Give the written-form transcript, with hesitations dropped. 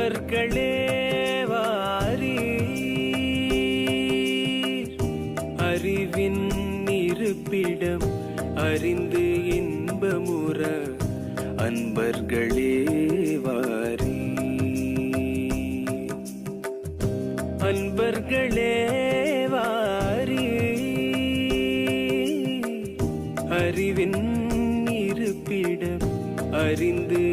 அன்பர்களே வாரீர், அறிவின் இருப்பிடம் அறிந்து இன்பமுற அன்பர்களே வாரீர். அன்பர்களே வாரீர், அறிவின் இருப்பிடம் அறிந்து